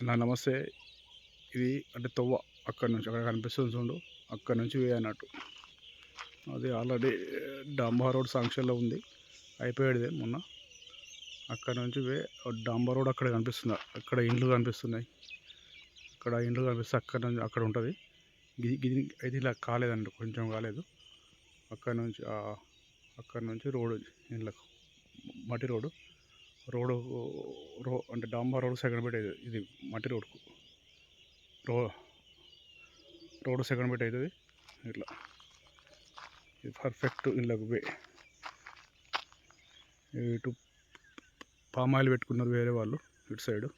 అన్నా నమస్తే. ఇది అంటే తొవ్వ అక్కడి నుంచి అక్కడ కనిపిస్తుంది చూడు. అక్కడి నుంచి వే అన్నట్టు. అది ఆల్రెడీ డాంబా రోడ్ శాంక్షన్‌లో ఉంది. అయిపోయేది మొన్న. అక్కడ నుంచి వే డాంబా రోడ్ అక్కడ కనిపిస్తుంది. అక్కడ ఇండ్లు కనిపిస్తున్నాయి. అక్కడ ఇండ్లు కనిపిస్తే అక్కడ నుంచి అక్కడ ఉంటుంది. ఇది ఇది ఇలా కాలేదండి, కొంచెం కాలేదు. అక్కడ నుంచి అక్కడ నుంచి రోడ్ ఇండ్లకు మట్టి రోడ్డు. రోడ్డు అంటే డాంబా రోడ్ సెకండ్ పెట్టేది ఇది మట్టి రోడ్కు. రోడ్డు సెకండ్ బిట్ అవుతుంది. ఇట్లా ఇది పర్ఫెక్ట్ ఇళ్ళకు వే. ఇటు పామాయిల్ పెట్టుకున్నారు వేరే వాళ్ళు ఇటు సైడు.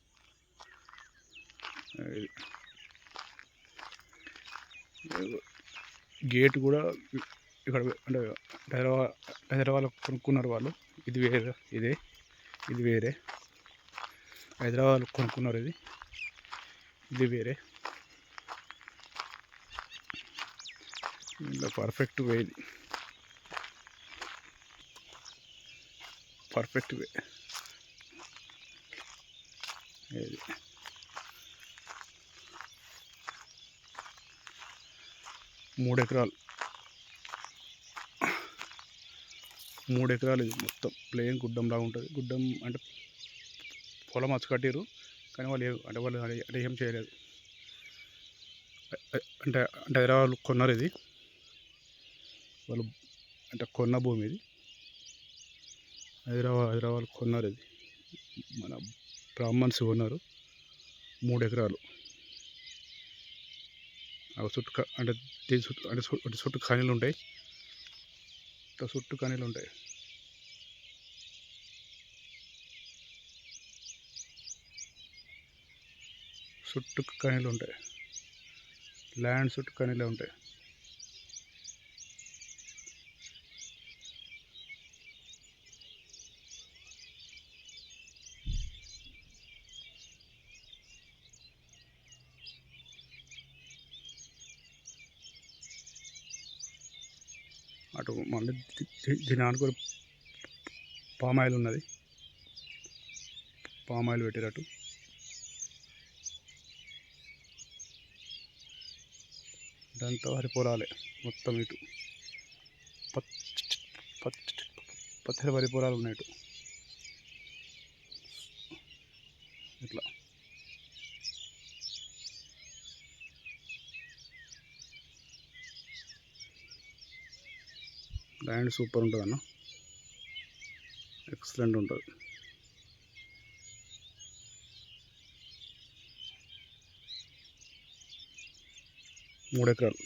గేట్ కూడా ఇక్కడ అంటే హైదరాబాద్లో కొనుక్కున్నారు వాళ్ళు. ఇది వేరే, ఇది వేరే. హైదరాబాద్లో కొనుక్కున్నారు ఇది వేరే. ఇలా పర్ఫెక్ట్ వే, ఇది పర్ఫెక్ట్ వే. ఇది 3 ఎకరాలు, 3 ఎకరాలు. ఇది మొత్తం ప్లేన్ గుడ్డంలాగా ఉంటుంది. గుడ్డం అంటే పొలం మచ్చ కట్టారు, కానీ వాళ్ళు అంటే ఏం చేయలేదు. అంటే హైదరాబాద్ కొన్నారు ఇది. వాళ్ళు అంటే కొన్న భూమి ఇది. హైదరాబాద్ కొన్నారు ఇది. మన బ్రాహ్మణ్స్ కొన్నారు 3 ఎకరాలు. చుట్టూ అంటే దీని చుట్టూ అంటే చుట్టూ ఖాళీలు ఉంటాయి. చుట్టూ ఖాళీలు ఉంటాయి. చుట్టూ ఖాళీలు ఉంటాయి. ల్యాండ్ చుట్టూ ఖాళీలే ఉంటాయి. అటు మళ్ళీ దీని ఆనుకొని పామాయిల్ ఉన్నది. పామాయిల్ పెట్టినట్టు ఇదంతా వరి పొలాలే మొత్తం. ఇటు పచ్చడి వరి పొలాలు ఉన్నాయి ఇటు. ఇట్లా ల్యాండ్ సూపర్ ఉంటుంది అన్న, ఎక్సలెంట్ ఉంటుంది. 3 ఎకరాలు.